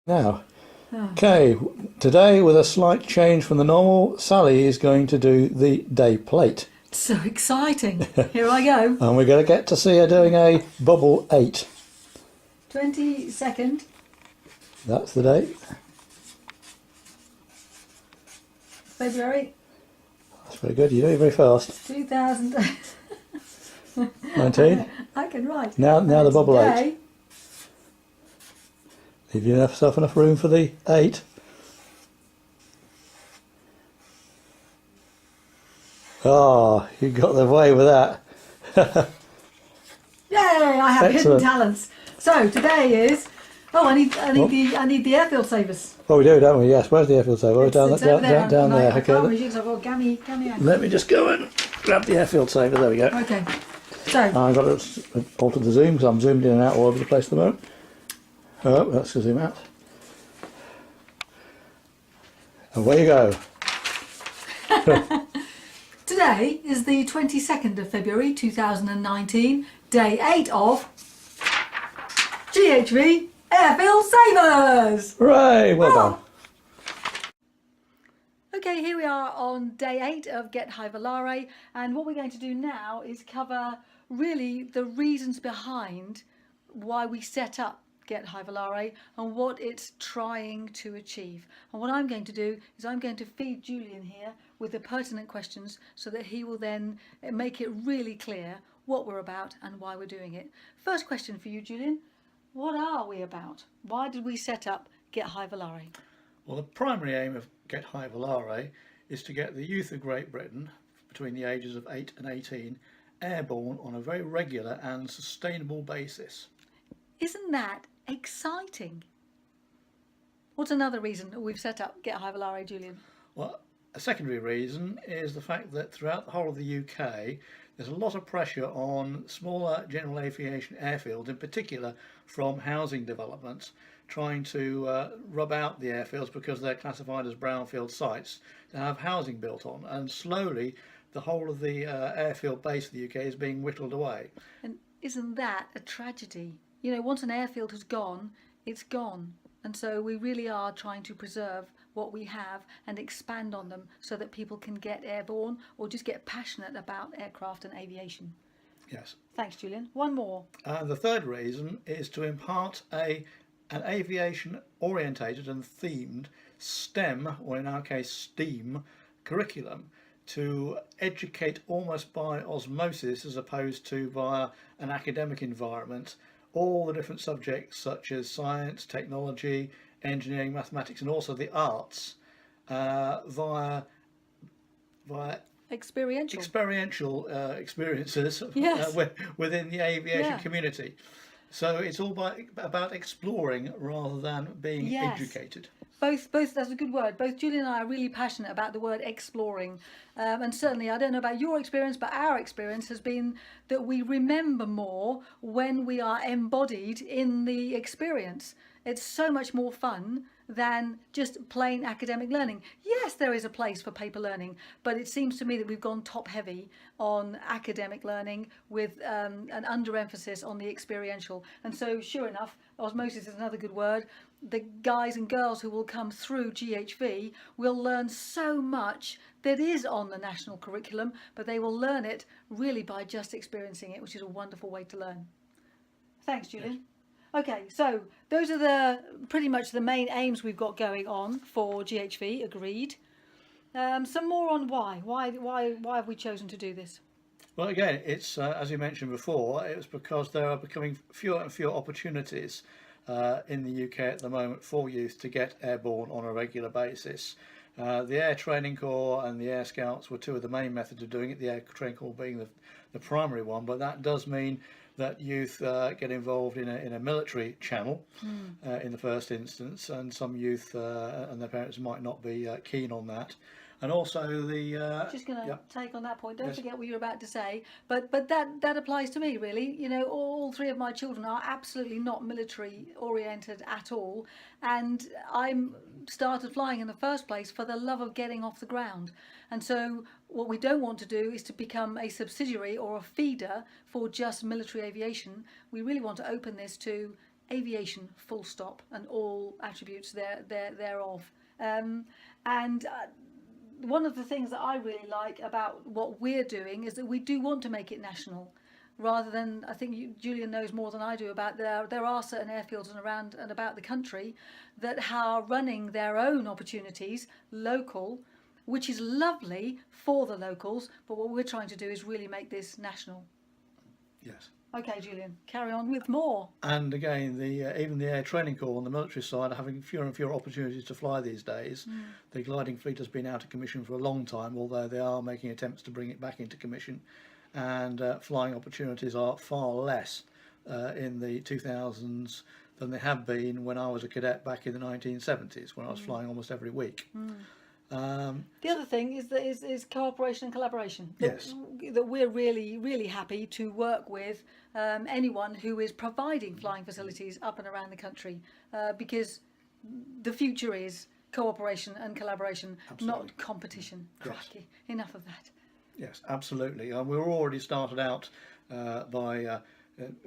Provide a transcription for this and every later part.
Now, okay, today with a slight change from the normal, Sally is going to do the day plate. So exciting. Here I go. And we're going to get to see her doing a bubble 8. 22nd. That's the date. February. That's very good. You do it very fast. 2000. 19. I can write. Now the bubble 8. Today, Leave yourself enough room for the 8. Oh, you got the way with that. yay! I have Excellent. hidden talents. So today is. Oh, I need the airfield savers. Oh, we do, don't we? Yes. Where's the airfield saver? Oh, It's down over down there. I can't Okay. reach it 'cause I've got gammy out. Let me just go and grab the airfield saver. There we go. Okay. So I've got to alter the zoom because I'm zoomed in and out all over the place at the moment. Oh, let's zoom out. Away you go. today is the 22nd of February 2019, day 8 of GHV Airfield Savers. Hooray! Well done. Okay, here we are on day 8 of Get High Volare, and what we're going to do now is cover really the reasons behind why we set up Get High Volare and what it's trying to achieve. And what I'm going to do is I'm going to feed Julian here with the pertinent questions so that he will then make it really clear what we're about and why we're doing it. First question for you, Julian. What are we about? Why did we set up Get High Volare? Well, the primary aim of Get High Volare is to get the youth of Great Britain between the ages of 8 and 18 airborne on a very regular and sustainable basis. Isn't that exciting? What's another reason that we've set up Get High Volare, Julian? Well, a secondary reason is the fact that throughout the whole of the UK there's a lot of pressure on smaller general aviation airfields, in particular from housing developments, trying to rub out the airfields because they're classified as brownfield sites to have housing built on, and slowly the whole of the airfield base of the UK is being whittled away. And isn't that a tragedy? You know, once an airfield has gone, it's gone. And so we really are trying to preserve what we have and expand on them so that people can get airborne or just get passionate about aircraft and aviation. Yes. Thanks, Julian. One more. The third reason is to impart an aviation orientated and themed STEM, or in our case STEAM, curriculum to educate almost by osmosis as opposed to via an academic environment all the different subjects such as science, technology, engineering, mathematics and also the arts via Experiential. experiences Yes. within the aviation Yeah. community. So it's all about exploring rather than being Yes. educated. Both, that's a good word. Both Julian and I are really passionate about the word exploring. And certainly, I don't know about your experience, but our experience has been that we remember more when we are embodied in the experience. It's so much more fun than just plain academic learning. Yes, there is a place for paper learning, but it seems to me that we've gone top heavy on academic learning with an underemphasis on the experiential. And so sure enough, osmosis is another good word. The guys and girls who will come through GHV will learn so much that is on the national curriculum, but they will learn it really by just experiencing it, which is a wonderful way to learn. Thanks, Julian. Yes. Okay, so those are pretty much the main aims we've got going on for GHV, agreed. Some more on why. Why have we chosen to do this? Well, again, it's as you mentioned before, it was because there are becoming fewer and fewer opportunities in the UK at the moment for youth to get airborne on a regular basis. The Air Training Corps and the Air Scouts were two of the main methods of doing it, the Air Training Corps being the primary one, but that does mean that youth get involved in a military channel in the first instance, and some youth and their parents might not be keen on that. And also the just going to take on that point, don't Yes. forget what you're about to say, but that applies to me really. You know, all three of my children are absolutely not military oriented at all, and I'm started flying in the first place for the love of getting off the ground. And so what we don't want to do is to become a subsidiary or a feeder for just military aviation. We really want to open this to aviation, full stop, and all attributes thereof. And one of the things that I really like about what we're doing is that we do want to make it national. Rather than, I think Julian knows more than I do about, there are certain airfields around and about the country that are running their own opportunities local, which is lovely for the locals, but what we're trying to do is really make this national. Yes. Okay, Julian, carry on with more. And again, even the Air Training Corps on the military side are having fewer and fewer opportunities to fly these days. The gliding fleet has been out of commission for a long time, although they are making attempts to bring it back into commission. And flying opportunities are far less in the 2000s than they have been when I was a cadet back in the 1970s, when I was flying almost every week. The other thing is cooperation and collaboration. Yes. That we're really happy to work with anyone who is providing flying facilities up and around the country, because the future is cooperation and collaboration, Absolutely. not competition. Yes. Crikey, enough of that. Yes, absolutely. We were already started out by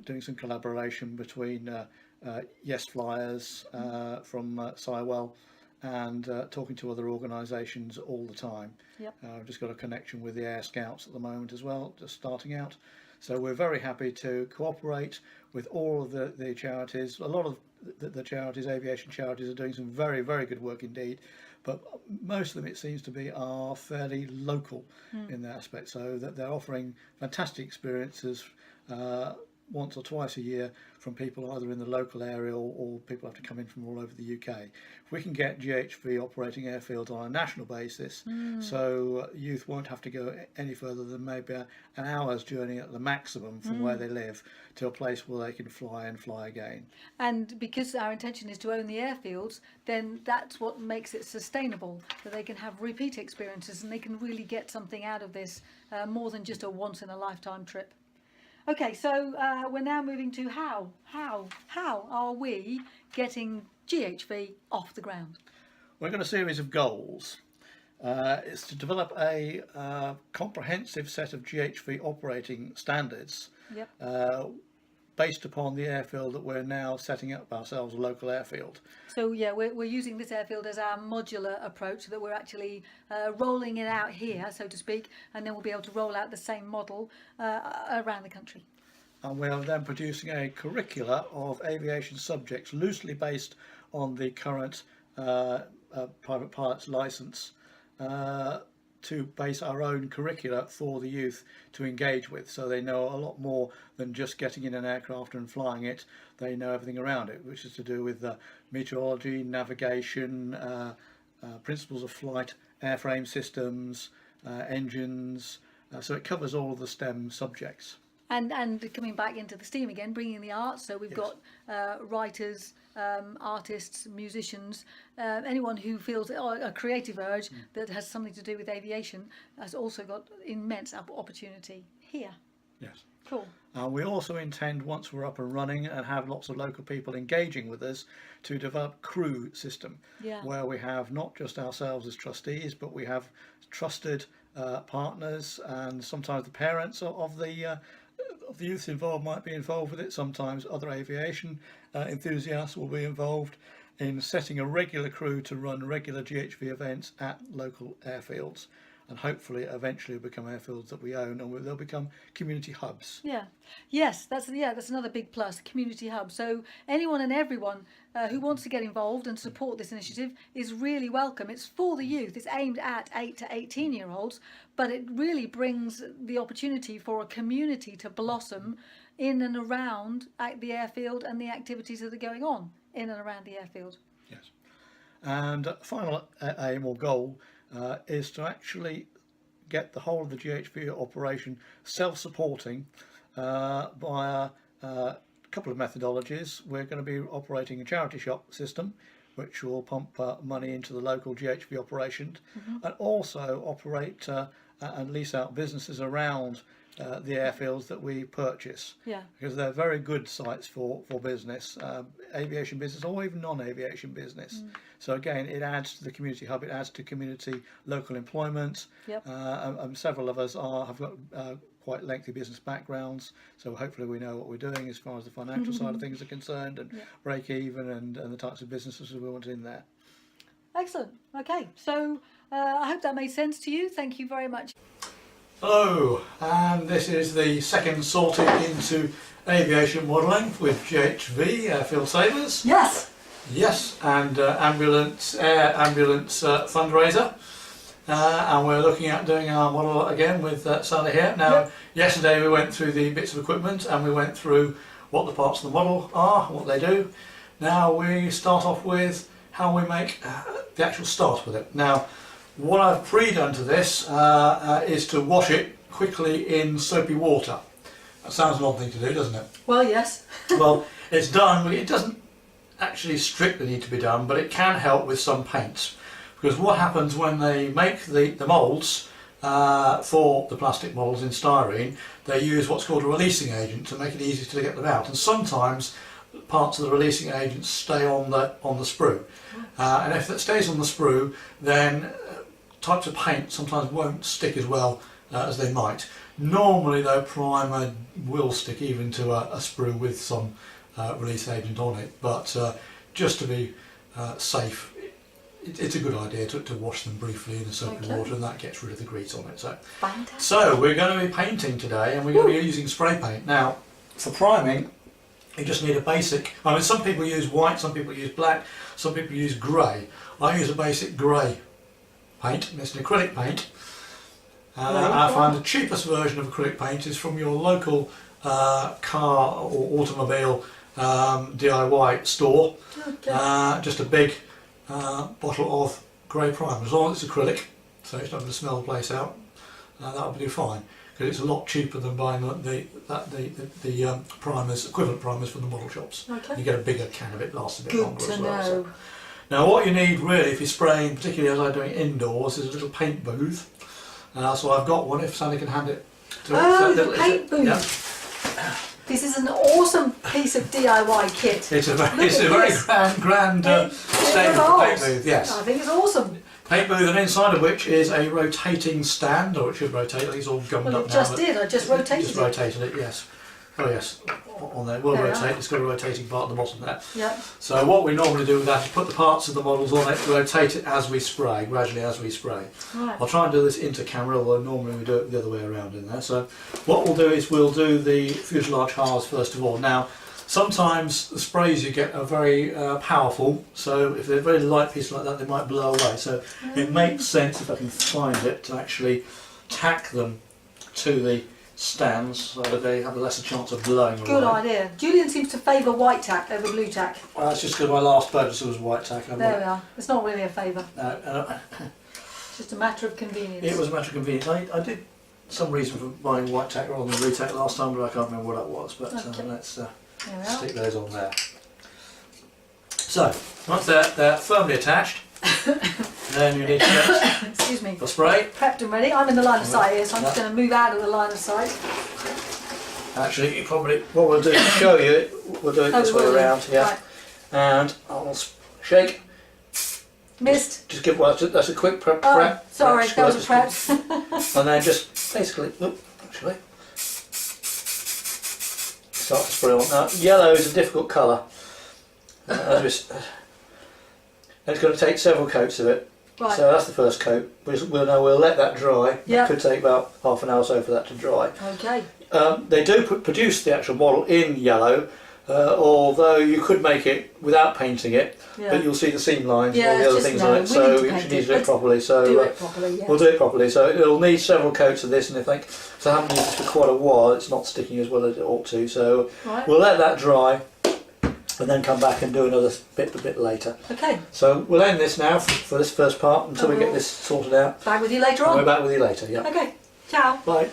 doing some collaboration between Yes Flyers from Sywell and talking to other organisations all the time. Yep. I've just got a connection with the Air Scouts at the moment as well, just starting out. So we're very happy to cooperate with all of the charities. A lot of the charities, aviation charities, are doing some very good work indeed. But most of them, it seems to be, are fairly local in that aspect, so that they're offering fantastic experiences once or twice a year from people either in the local area or people have to come in from all over the UK. If we can get GHV operating airfields on a national basis, so youth won't have to go any further than maybe an hour's journey at the maximum from where they live to a place where they can fly and fly again. And because our intention is to own the airfields, then that's what makes it sustainable, that they can have repeat experiences and they can really get something out of this more than just a once in a lifetime trip. Okay, so we're now moving to how are we getting GHV off the ground? We've got a series of goals. It's to develop a comprehensive set of GHV operating standards. Yep. Based upon the airfield that we're now setting up ourselves, a local airfield. So yeah, we're using this airfield as our modular approach, that we're actually rolling it out here, so to speak, and then we'll be able to roll out the same model around the country. And we are then producing a curricula of aviation subjects loosely based on the current private pilot's licence to base our own curricula for the youth to engage with, so they know a lot more than just getting in an aircraft and flying it. They know everything around it, which is to do with meteorology, navigation, principles of flight, airframe systems, engines, so it covers all of the STEM subjects. And coming back into the STEAM again, bringing the arts, so we've got writers, artists, musicians, anyone who feels a creative urge that has something to do with aviation has also got immense opportunity here. Yes. Cool. We also intend, once we're up and running and have lots of local people engaging with us, to develop crew system, where we have not just ourselves as trustees, but we have trusted partners, and sometimes the parents of the youths involved might be involved with it. Sometimes other aviation enthusiasts will be involved in setting a regular crew to run regular GHV events at local airfields, and hopefully eventually become airfields that we own, and they'll become community hubs. Yeah, yes, that's another big plus, community hub. So anyone and everyone who wants to get involved and support this initiative is really welcome. It's for the youth. It's aimed at 8 to 18-year-olds, but it really brings the opportunity for a community to blossom in and around at the airfield and the activities that are going on in and around the airfield. Yes. And final aim or goal is to actually get the whole of the GHV operation self-supporting via a couple of methodologies. We're going to be operating a charity shop system, which will pump money into the local GHV operation, and also operate and lease out businesses around the airfields that we purchase, because they're very good sites for business, aviation business or even non-aviation business. So again, it adds to the community hub, it adds to community local employment, and several of us have got quite lengthy business backgrounds, so hopefully we know what we're doing as far as the financial side of things are concerned, and break even, and the types of businesses we want in there. Excellent. Okay, so I hope that made sense to you. Thank you very much. Hello, and this is the second sortie into aviation modelling with GHV, Field Savers. Yes. Yes, and air ambulance fundraiser. And we're looking at doing our model again with Sally here. Now, yesterday we went through the bits of equipment and we went through what the parts of the model are, what they do. Now we start off with how we make the actual start with it. Now, what I've pre-done to this is to wash it quickly in soapy water. That sounds an odd thing to do, doesn't it? Well, yes. Well, it's done, but it doesn't actually strictly need to be done, but it can help with some paints. Because what happens when they make the moulds for the plastic models in styrene, they use what's called a releasing agent to make it easy to get them out. And sometimes parts of the releasing agent stay on the sprue. And if it stays on the sprue, then types of paint sometimes won't stick as well as they might. Normally though, primer will stick even to a sprue with some release agent on it, but just to be safe, it's a good idea to wash them briefly in the soapy water, and that gets rid of the grease on it. So we're going to be painting today, and we're going to be using spray paint. Now, for priming, you just need a basic, I mean, some people use white, some people use black, some people use grey. I use a basic grey paint, and it's an acrylic paint. I find the cheapest version of acrylic paint is from your local car or automobile DIY store. Just a big bottle of grey primer, as long as it's acrylic, so it's not going to smell the place out. That'll do fine, because it's a lot cheaper than buying the primers, equivalent primers from the model shops. You get a bigger can of it, lasts a bit longer as well. So. Now, what you need really, if you're spraying, particularly as I'm doing indoors, is a little paint booth. So I've got one. If Sally can hand it to the paint booth. Yeah. This is an awesome piece of DIY kit. It's a very grand statement paint booth, yes. I think it's awesome. Paint booth, and inside of which is a rotating stand, or it should rotate. It's all gummed up now. It just did. I just rotated it. Just rotated it, yes. Oh yes, on there. It will rotate. It's got a rotating part at the bottom there. Yeah. So what we normally do with that is put the parts of the models on it, rotate it as we spray, gradually as we spray. Right. I'll try and do this inter camera, although normally we do it the other way around in there. So what we'll do is we'll do the fuselage halves first of all. Now, sometimes the sprays you get are very powerful, so if they're a very light piece like that, they might blow away. So it makes sense, if I can find it, to actually tack them to the stands so that they have a lesser chance of blowing away. Good idea. Julian seems to favour white tack over blue tack. Well, that's just because my last purchase was white tack. There we are. It's not really a favour. It's just a matter of convenience. It was a matter of convenience. I did some reason for buying white tack rather than blue tack last time, but I can't remember what that was. But let's stick those on there. So, once they're firmly attached, then you need to get excuse me, the spray. Prepped and ready. I'm in the line of sight here, so I'm just going to move out of the line of sight. Actually, you probably, what we'll do to show you, we'll do it this way around, Right. And I'll shake. Missed. Just give, well, that's a quick prep. Sorry, that was a prep. And then just basically, actually, start to spray on. Now, yellow is a difficult colour. It's going to take several coats of it. Right. So that's the first coat. We'll let that dry. Yep. It could take about half an hour or so for that to dry. Okay. They do produce the actual model in yellow, although you could make it without painting it, but you'll see the seam lines and all the other things on it, so you should need to do it properly. So do it properly, yeah. We'll do it properly. So it'll need several coats of this, and I think, so I haven't used this for quite a while, it's not sticking as well as it ought to, so we'll let that dry and then come back and do another bit a bit later. Okay. So we'll end this now for this first part until we get this sorted out. Back with you later on. We're back with you later, yeah. Okay. Ciao. Bye.